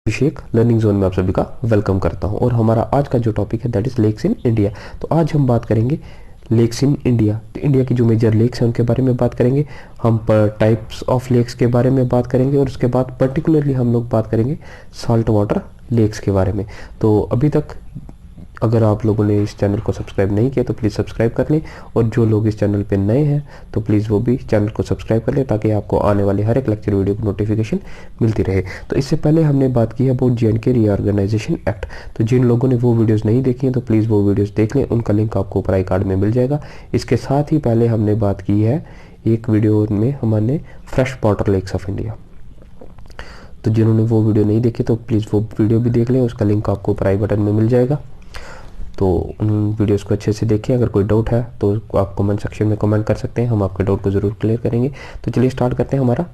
अभिषेक learning zone में आप सभी का वेलकम करता हूं और हमारा आज का जो टॉपिक है that is lakes in India. तो आज हम बात करेंगे लेक्स इन इंडिया। तो इंडिया की जो मेजर लेक्स हैं उनके बारे में बात करेंगे, हम पर टाइप्स ऑफ लेक्स के बारे में बात करेंगे और उसके बाद पर्टिकुलरली हम लोग बात करेंगे साल्ट वाटर लेक्स के बारे में। तो अभी तक अगर आप लोगों ने इस चैनल को सब्सक्राइब नहीं किया तो प्लीज़ सब्सक्राइब कर लें, और जो लोग इस चैनल पे नए हैं तो प्लीज़ वो भी चैनल को सब्सक्राइब कर लें ताकि आपको आने वाले हर एक लेक्चर वीडियो की नोटिफिकेशन मिलती रहे। तो इससे पहले हमने बात की है अबाउट JNK रीऑर्गेनाइजेशन एक्ट। तो जिन लोगों ने वो वीडियोज़ नहीं देखी हैं तो प्लीज़ वो वीडियोज़ देख लें, उनका लिंक आपको ऊपर आई कार्ड में मिल जाएगा। इसके साथ ही पहले हमने बात की है एक वीडियो में हमने fresh water lakes of India. तो जिन्होंने वो वीडियो नहीं देखी तो प्लीज़ वो वीडियो भी देख लें, उसका लिंक आपको ऊपर आई बटन में मिल जाएगा। तो उन वीडियोस को अच्छे से देखें। अगर कोई डाउट है तो आप कमेंट सेक्शन में कमेंट कर सकते हैं, हम आपके डाउट को ज़रूर क्लियर करेंगे। तो चलिए स्टार्ट करते हैं हमारा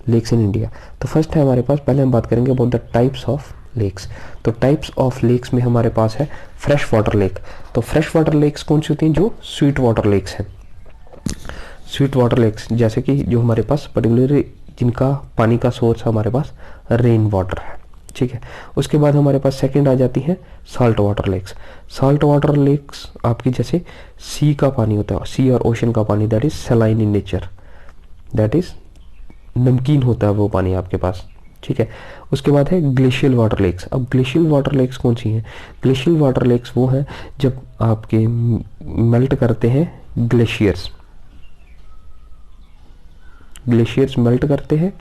लेक्स इन इंडिया। तो फर्स्ट है हमारे पास, पहले हम बात करेंगे about the types of lakes. तो टाइप्स ऑफ लेक्स में हमारे पास है फ्रेश वाटर लेक। तो फ्रेश वाटर लेक्स कौन सी होती हैं? जो स्वीट वाटर लेक्स हैं। स्वीट वाटर लेक्स जैसे कि जो हमारे पास पर्टिकुलरली जिनका पानी का सोर्स हमारे पास रेन वाटर है, ठीक है। उसके बाद हमारे पास सेकंड आ जाती है salt water lakes. Salt water lakes आपकी जैसे सी का पानी होता है, सी और ओशन का पानी, that is saline in nature, that is नमकीन होता है वो पानी आपके पास, ठीक है। उसके बाद है ग्लेशियल वाटर लेक्स। अब ग्लेशियल वाटर लेक्स कौन सी हैं? ग्लेशियल वाटर लेक्स वो हैं जब आपके मेल्ट करते हैं ग्लेशियर्स, ग्लेशियर्स मेल्ट करते हैं,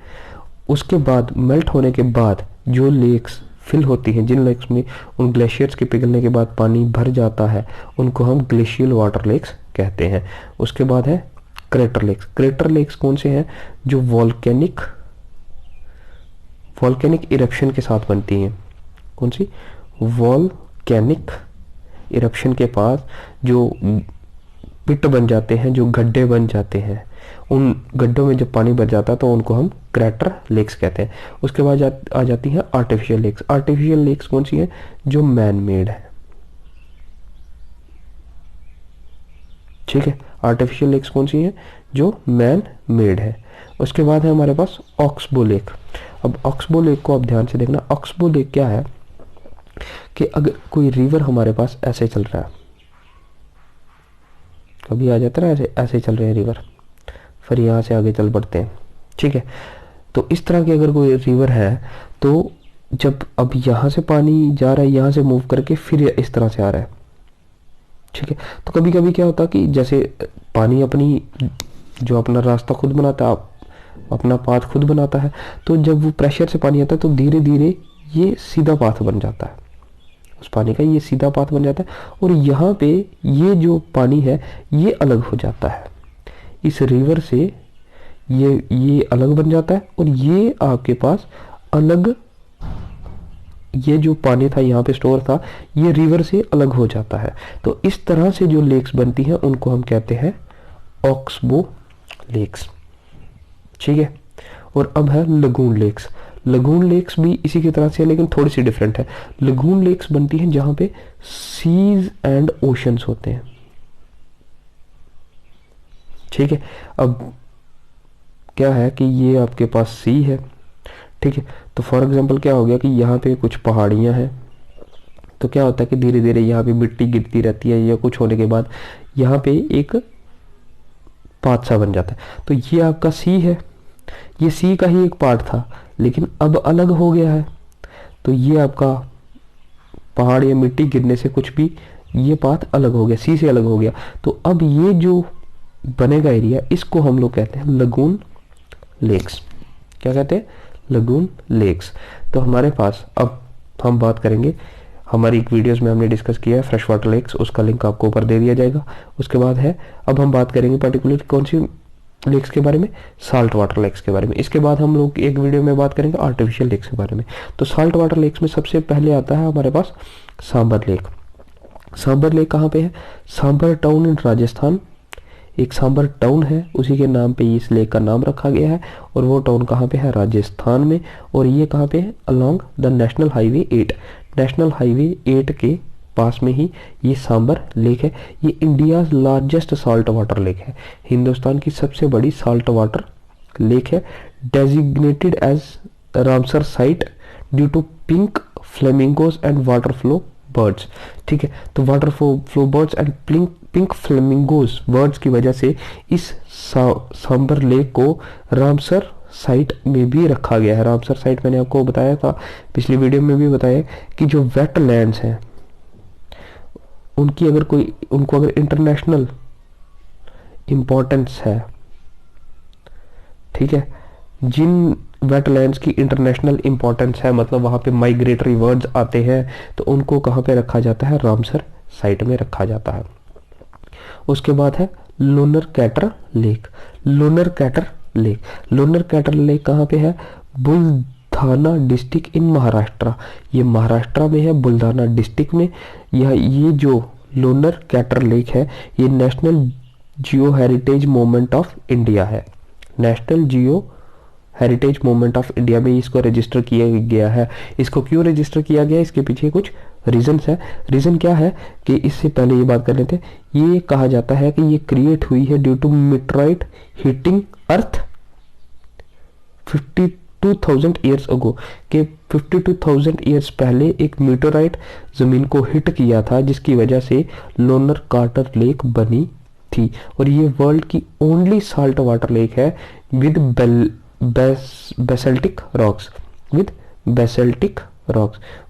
उसके बाद मेल्ट होने के बाद जो लेक्स फिल होती हैं, जिन लेक्स में उन ग्लेशियर्स के पिघलने के बाद पानी भर जाता है, उनको हम ग्लेशियल वाटर लेक्स कहते हैं। उसके बाद है क्रेटर लेक्स। क्रेटर लेक्स कौन से हैं? जो वॉल्केनिक इरप्शन के साथ बनती हैं। कौन सी? वॉल्केनिक इरप्शन के पास जो पिट बन जाते हैं, जो गड्ढे बन जाते हैं, उन गड्ढों में जब पानी भर जाता है तो उनको हम क्रेटर लेक्स कहते हैं। उसके बाद आ जाती है आर्टिफिशियल लेक्स। आर्टिफिशियल लेक्स कौन सी है? जो मैन मेड है, ठीक है। आर्टिफिशियल लेक्स कौन सी है? जो मैन मेड है। उसके बाद है हमारे पास ऑक्सबो लेक। अब ऑक्सबो लेक को आप ध्यान से देखना। ऑक्सबो लेक क्या है कि अगर कोई रिवर हमारे पास ऐसे चल रहा है, कभी आ जाता है ना ऐसे चल रहे हैं रिवर, फिर यहाँ से आगे चल पड़ते हैं, ठीक है। तो इस तरह की अगर कोई रिवर है तो जब अब यहाँ से पानी जा रहा है, यहाँ से मूव करके फिर इस तरह से आ रहा है, ठीक है। तो कभी कभी क्या होता है कि जैसे पानी अपनी जो अपना रास्ता खुद बनाता है, अपना पाथ खुद बनाता है, तो जब वो प्रेशर से पानी आता है तो धीरे धीरे ये सीधा पाथ बन जाता है, उस पानी का ये सीधा पाथ बन जाता है, और यहाँ पे ये जो पानी है ये अलग हो जाता है इस रिवर से, ये अलग बन जाता है, और ये आपके पास अलग, ये जो पानी था यहाँ पे स्टोर था ये रिवर से अलग हो जाता है। तो इस तरह से जो लेक्स बनती हैं उनको हम कहते हैं ऑक्सबो लेक्स, ठीक है। और अब है लगून लेक्स। लगून लेक्स भी इसी की तरह से है लेकिन थोड़ी सी डिफरेंट है। लगून लेक्स बनती हैं जहां पे सीज एंड ओशंस होते हैं, ठीक है। अब क्या है कि ये आपके पास सी है, ठीक है। तो फॉर एग्जांपल क्या हो गया कि यहाँ पे कुछ पहाड़ियाँ हैं, तो क्या होता है कि धीरे धीरे यहाँ पे मिट्टी गिरती रहती है, या कुछ होने के बाद यहाँ पे एक पाथ सा बन जाता है। तो ये आपका सी है, ये सी का ही एक पार्ट था लेकिन अब अलग हो गया है, तो ये आपका पहाड़ या मिट्टी गिरने से कुछ भी ये पाथ अलग हो गया, सी से अलग हो गया। तो अब ये जो बनेगा एरिया, इसको हम लोग कहते हैं लगून लेक्स। क्या कहते हैं? Lagoon lakes. तो हमारे पास अब हम बात करेंगे, हमारी एक वीडियोस में हमने डिस्कस किया है फ्रेश वाटर लेक्स, उसका लिंक आपको ऊपर दे दिया जाएगा। उसके बाद है अब हम बात करेंगे पर्टिकुलर कौन सी लेक्स के बारे में? साल्ट वाटर लेक्स के बारे में। इसके बाद हम लोग एक वीडियो में बात करेंगे आर्टिफिशियल लेक्स के बारे में। तो साल्ट वाटर लेक्स में सबसे पहले आता है हमारे पास सांबर लेक। सांबर लेक कहाँ पे है? Sambhar town in Rajasthan. एक सांबर टाउन है, उसी के नाम पे इस लेक का नाम रखा गया है, और वो टाउन कहाँ पे है? राजस्थान में। और ये कहाँ पे है? Along the national highway 8। National highway 8 के पास में ही ये सांबर लेक है। ये India largest salt water lake है, हिंदुस्तान की सबसे बड़ी साल्ट वाटर लेक है। Designated as Ramsar site due to pink flamingos and water fowl birds. ठीक है, तो water fowl birds and pink flamingos birds की वजह से इस सांबर लेक को रामसर साइट में भी रखा गया है। रामसर साइट मैंने आपको बताया था, पिछली वीडियो में भी बताया कि जो वेटलैंड्स हैं उनको अगर इंटरनेशनल इंपॉर्टेंस है, ठीक है, जिन वेटलैंड्स की इंटरनेशनल इंपॉर्टेंस है, मतलब वहां पे माइग्रेटरी बर्ड्स आते हैं, तो उनको कहाँ पे रखा जाता है? रामसर साइट में रखा जाता है। उसके बाद है Lonar crater lake. Lonar crater lake कहाँ पे है? Buldhana district in Maharashtra. ये महाराष्ट्र में है, बुल्धाना डिस्ट्रिक्ट में। ये जो लोनर कैटर लेक है ये national geo heritage monument of India है। National geo heritage monument of India में इसको रजिस्टर किया गया है। इसको क्यों रजिस्टर किया गया? इसके पीछे कुछ रीजंस है। रीजन क्या है कि इससे पहले ये बात कर लेते हैं। ये कहा जाता है कि ये क्रिएट हुई है due to meteorite hitting earth 52,000 years ago, के 52,000 ईयर्स पहले एक मीटराइट जमीन को हिट किया था, जिसकी वजह से लोनर कैटर लेक बनी थी। और ये वर्ल्ड की ओनली साल्ट वाटर लेक है विद बेसल्टिक रॉक्स।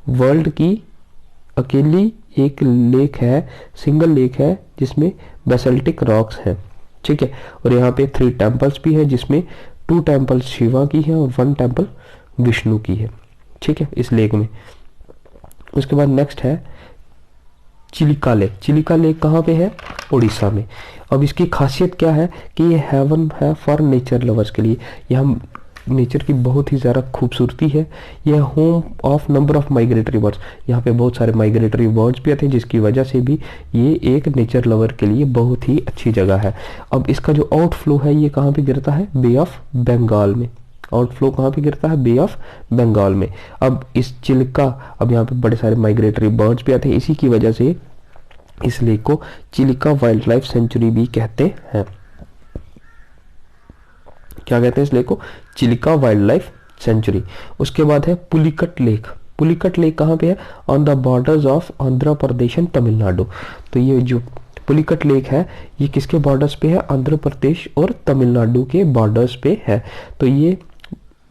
वर्ल्ड की अकेली एक लेक है, सिंगल लेक है जिसमें बेसल्टिक रॉक्स हैं। ठीक है, और यहाँ पे 3 टेम्पल्स भी है, जिसमें 2 टेम्पल्स शिवा की है और 1 टेम्पल विष्णु की है। ठीक है, इस लेक में। उसके बाद नेक्स्ट है चिलिका लेक। चिलिका लेक कहाँ पे है? उड़ीसा में। अब इसकी खासियत क्या है कि ये हेवन है फॉर नेचर लवर्स के लिए। यहाँ नेचर की बहुत ही ज़्यादा खूबसूरती है। यह home of number of migratory birds. यहाँ पे बहुत सारे माइग्रेटरी बर्ड्स भी आते हैं, जिसकी वजह से भी ये एक नेचर लवर के लिए बहुत ही अच्छी जगह है। अब इसका जो आउटफ्लो है ये कहाँ पे गिरता है? बे ऑफ बंगाल में। आउटफ्लो कहाँ पे गिरता है? बे ऑफ बंगाल में। अब इस चिलिका, अब यहाँ पे बड़े सारे माइग्रेटरी बर्ड्स भी आते हैं, इसी की वजह से इस लेक को चिलिका वाइल्ड लाइफ सेंचुरी भी कहते हैं। क्या कहते हैं इस लेक को? Chilika wild life sanctuary. उसके बाद है पुलिकट लेक। पुलिकट लेक कहाँ पे है? On the borders of Andhra Pradesh and Tamil Nadu. तो ये जो पुलिकट लेक है ये किसके बॉर्डर्स पे है? आंध्र प्रदेश और तमिलनाडु के बॉर्डर्स पे है। तो ये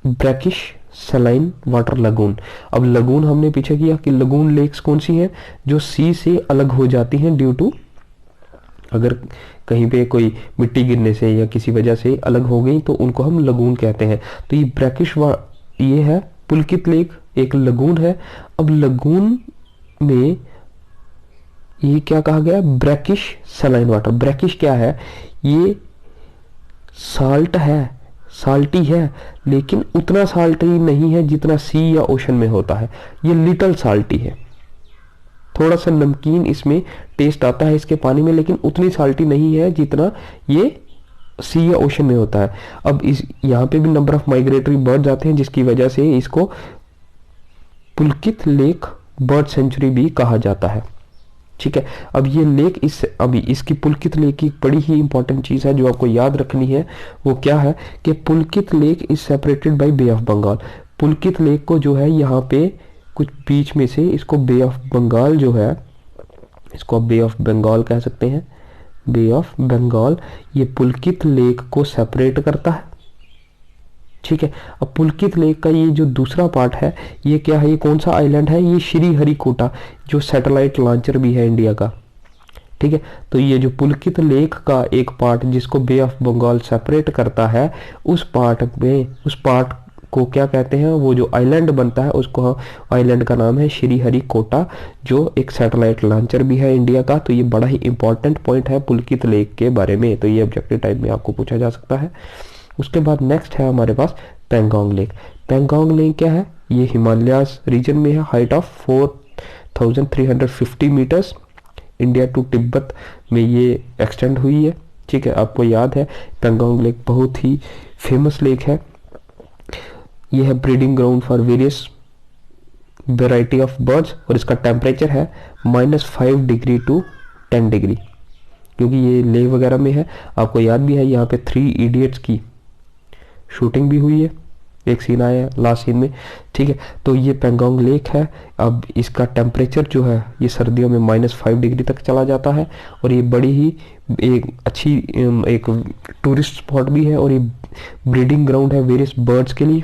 ब्रैकिश सलाइन वाटर लगून। अब लगून हमने पीछे किया कि लगून लेक्स कौन सी हैं? जो सी से अलग हो जाती हैं ड्यू टू, अगर कहीं पे कोई मिट्टी गिरने से या किसी वजह से अलग हो गई तो उनको हम लगून कहते हैं। तो ये ब्रैकिश ये है पुलकित लेक, एक लगून है। अब लगून में ये क्या कहा गया? Brackish saline water. ब्रैकिश क्या है? ये साल्ट है, साल्टी है, लेकिन उतना साल्टी नहीं है जितना सी या ओशन में होता है। ये लिटल साल्टी है, थोड़ा सा नमकीन इसमें टेस्ट आता है इसके पानी में, लेकिन उतनी साल्टी नहीं है जितना ये सी या ओशन में होता है। अब इस यहाँ पे भी नंबर ऑफ माइग्रेटरी बर्ड्स आते हैं, जिसकी वजह से इसको पुलकित लेक बर्ड सेंचुरी भी कहा जाता है। ठीक है, अब ये लेक अभी इसकी पुलकित लेक की बड़ी ही इंपॉर्टेंट चीज है जो आपको याद रखनी है। वो क्या है कि Pulicat lake is separated by Bay of Bengal. Pulicat lake को जो है यहाँ पे कुछ बीच में से इसको बे ऑफ बंगाल जो है, इसको आप बे ऑफ बंगाल कह सकते हैं। बे ऑफ बंगाल ये पुलकित लेक को सेपरेट करता है। ठीक है, अब पुलकित लेक का ये जो दूसरा पार्ट है ये क्या है? ये कौन सा आइलैंड है? ये श्रीहरिकोटा, जो सैटेलाइट लॉन्चर भी है इंडिया का। ठीक है, तो ये जो पुलकित लेक का एक पार्ट जिसको बे ऑफ बंगाल सेपरेट करता है, उस पार्ट को क्या कहते हैं? वो जो आइलैंड बनता है उसको, आइलैंड का नाम है श्रीहरिकोटा, जो एक सैटेलाइट लॉन्चर भी है इंडिया का। तो ये बड़ा ही इंपॉर्टेंट पॉइंट है पुलकित लेक के बारे में, तो ये ऑब्जेक्टिव टाइप में आपको पूछा जा सकता है। उसके बाद नेक्स्ट है हमारे पास पेंगोंग लेक। पेंगोंग लेक क्या है? ये हिमालयाज रीजन में है, height of 4,350 metres, India to Tibet में ये एक्सटेंड हुई है। ठीक है, आपको याद है पेंगोंग लेक बहुत ही फेमस लेक है। ये है breeding ground for various variety of birds, और इसका टेम्परेचर है -5 डिग्री टू 10 डिग्री, क्योंकि ये लेह वगैरह में है। आपको याद भी है यहाँ पे 3 इडियट्स की शूटिंग भी हुई है। एक सीन आया लास्ट सीन में, ठीक है। तो ये पेंगोंग लेक है। अब इसका टेम्परेचर जो है ये सर्दियों में -5 डिग्री तक चला जाता है, और ये बड़ी ही एक अच्छी एक टूरिस्ट स्पॉट भी है, और ये ब्रीडिंग ग्राउंड है वेरियस बर्ड्स के लिए,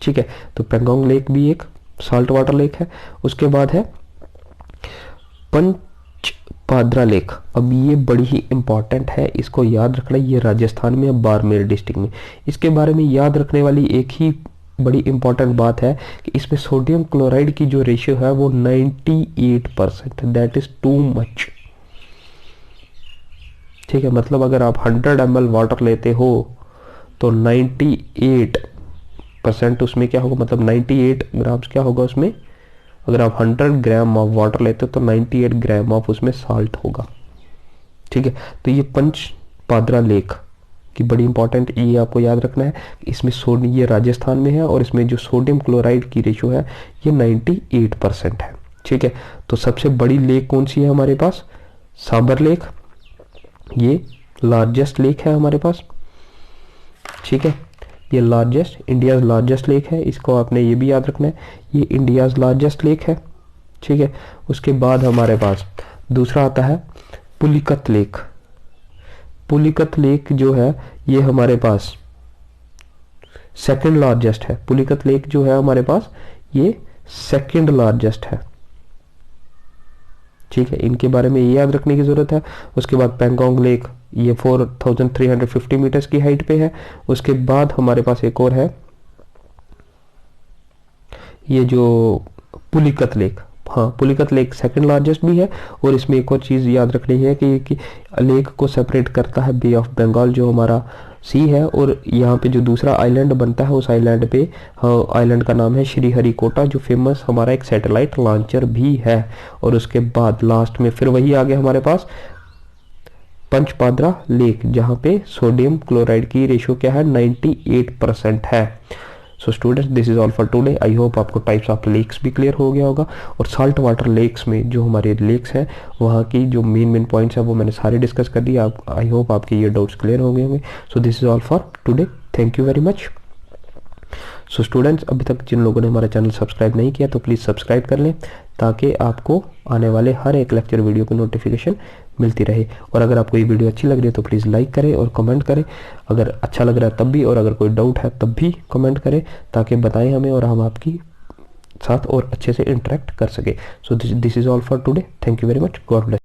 ठीक है। तो पेंगोंग लेक भी एक साल्ट वाटर लेक है। उसके बाद है पंचपाद्रा लेक। अब ये बड़ी ही इंपॉर्टेंट है, इसको याद रखना। ये राजस्थान में है, बाड़मेर डिस्ट्रिक्ट में। इसके बारे में याद रखने वाली एक ही बड़ी इंपॉर्टेंट बात है कि इसमें सोडियम क्लोराइड की जो रेशियो है वो 98%, दैट इज टू मच, ठीक है। मतलब अगर आप 100 ml वाटर लेते हो तो 98% उसमें क्या होगा, मतलब 98 ग्राम्स क्या होगा उसमें। अगर आप 100 ग्राम ऑफ वाटर लेते हो तो 98 ग्राम ऑफ उसमें साल्ट होगा, ठीक है। तो ये पंचपाद्रा लेक की बड़ी इंपॉर्टेंट, ये आपको याद रखना है। इसमें सोडियम, ये राजस्थान में है, और इसमें जो सोडियम क्लोराइड की रेशियो है ये 98% है, ठीक है। तो सबसे बड़ी लेक कौन सी है हमारे पास, सांबर लेक। ये लार्जेस्ट लेक है हमारे पास, ठीक है। ये लार्जेस्ट, इंडिया लार्जेस्ट लेक है, इसको आपने ये भी याद रखना है, ये इंडियाज लार्जेस्ट लेक है, ठीक है। उसके बाद हमारे पास दूसरा आता है पुलिकत लेक। पुलिकत लेक जो है ये हमारे पास सेकंड लार्जेस्ट है। पुलिकत लेक जो है हमारे पास ये सेकंड लार्जेस्ट है, ठीक है। इनके बारे में ये याद रखने की जरूरत है। उसके बाद पेंगोंग लेक, ये 4350 मीटर्स की हाइट पे है। उसके बाद हमारे पास एक और है, ये जो पुलिकत लेक। हाँ, पुलिकत लेक सेकंड लार्जेस्ट भी है, और इसमें एक और चीज़ याद रखनी है कि लेक को सेपरेट करता है बे ऑफ बंगाल जो हमारा सी है, और यहाँ पे जो दूसरा आइलैंड बनता है उस आइलैंड पे, हाँ, आइलैंड का नाम है श्रीहरिकोटा, जो फेमस हमारा एक सैटेलाइट लॉन्चर भी है। और उसके बाद लास्ट में फिर वही आ गया हमारे पास पंचपाद्रा लेक, जहाँ पे सोडियम क्लोराइड की रेशियो क्या है, 98% है। So students, this is all for today. I hope आपको टाइप्स ऑफ लेक्स भी क्लियर हो गया होगा, और साल्ट वाटर लेक्स में जो हमारे लेक्स हैं वहाँ की जो मेन पॉइंट्स हैं वो मैंने सारे डिस्कस कर दिए। आप, आई होप आपके ये डाउट्स क्लियर हो गए होंगे। So this is all for today, thank you very much. So students, अभी तक जिन लोगों ने हमारा चैनल सब्सक्राइब नहीं किया तो प्लीज़ सब्सक्राइब कर लें, ताकि आपको आने वाले हर एक लेक्चर वीडियो की नोटिफिकेशन मिलती रहे। और अगर आपको ये वीडियो अच्छी लग रही है तो प्लीज़ लाइक करें और कमेंट करें, अगर अच्छा लग रहा है तब भी, और अगर कोई डाउट है तब भी कमेंट करें, ताकि बताएं हमें और हम आपकी साथ और अच्छे से इंटरेक्ट कर सके। So this is all for today, thank you very much, God bless.